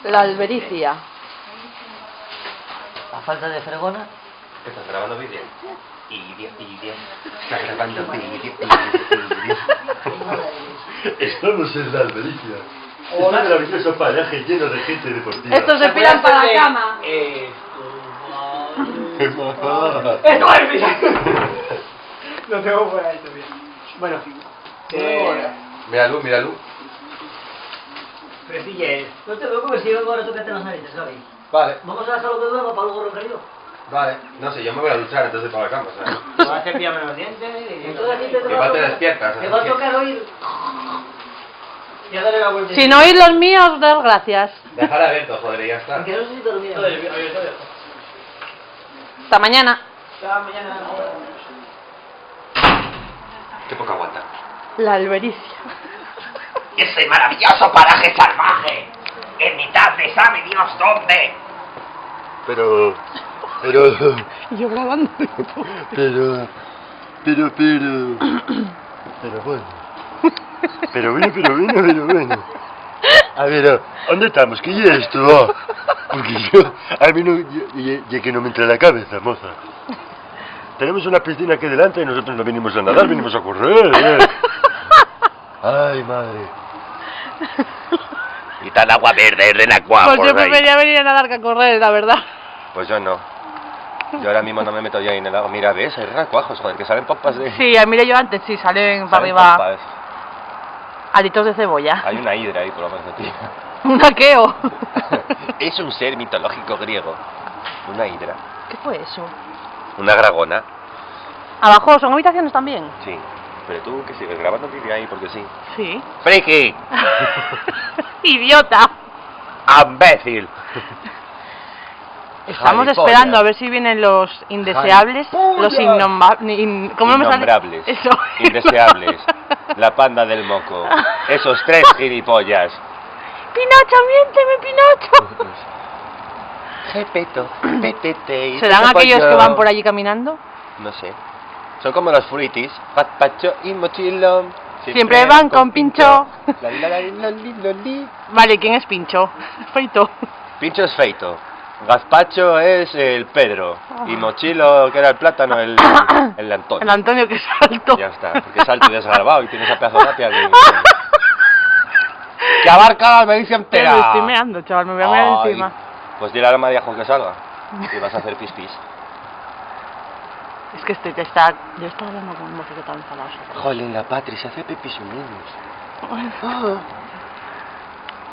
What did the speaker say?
La albericia. A falta de fregona. ¿Estás grabando vídeo? Está grabando vídeo. Estamos en la albericia. Un maravilloso paraje lleno de gente deportiva. Estos se piran para la cama. ¡Esto es mío! Lo tengo por ahí también. Bueno, Míralo, míralo. pero pille, no te preocupes si yo vengo ahora a tocarte las narices, ¿sabes? Vale, Vamos a dejar lo que duerma para luego roncar. vale. No sé, yo me voy a duchar antes de para la cama, ¿sabes? Vas a cepillarme los dientes y... Igual te despiertas. Te va a tocar oír... Ya daré la vuelta. Sin oír los míos, dar gracias. Dejar abierto, joder, y ya está. Porque no sé si dormía. Hasta mañana. Hasta mañana. Qué poco aguanta. La albericia. Ese maravilloso paraje salvaje. En mitad de sabe Dios dónde. Pero... Y yo grabando. Pero bueno. Pero bueno. A ver, ¿dónde estamos? ¿Qué es esto? Porque a mí no, ya que no me entra en la cabeza, moza. Tenemos una piscina aquí delante y nosotros no venimos a nadar, venimos a correr. Ay, madre. Y tal agua verde, en agua. Pues yo prefería venir a nadar que a correr, la verdad. Pues yo no. Yo ahora mismo no me meto ya en el agua. Mira, ves, hay racuajos, joder, que salen pompas de... Sí, mire yo antes, sí, salen para salen arriba pompas. alitos de cebolla. Hay una hidra ahí, por lo menos, tío. Un aqueo. Es un ser mitológico griego. Una hidra. ¿Qué fue eso? Una dragona. Abajo son habitaciones también. Sí. Pero tú que sigues grabando vídeo ahí porque sí. Sí. ¡Friki! Idiota. ¡Imbécil! Estamos Gilipollas. esperando a ver si vienen los indeseables, los innombrables. ¿Cómo no me sale? Innombrables. Eso. Indeseables. La panda del moco. Esos tres gilipollas. Pinocho, miénteme, Pinocho. Gepeto, petete. ¿Serán aquellos que van por allí caminando? No sé. Son como los fruitis. Gazpacho y mochilo. Siempre van con Pincho. Loli. Vale, ¿quién es Pincho? Feito. Pincho es feito. Gazpacho es el Pedro. Y mochilo, que era el plátano, el Antonio. El Antonio que es alto. Ya está, porque es alto y desgarbado y tiene esa pedazo de gracia que abarca la medicia entera. Me estoy meando, chaval, me voy a mear encima. Pues dile a la María que salga y vas a hacer pis. Es que yo estaba hablando con un mozo que está enfadado. Jolín, la Patri se hace pipis un niño.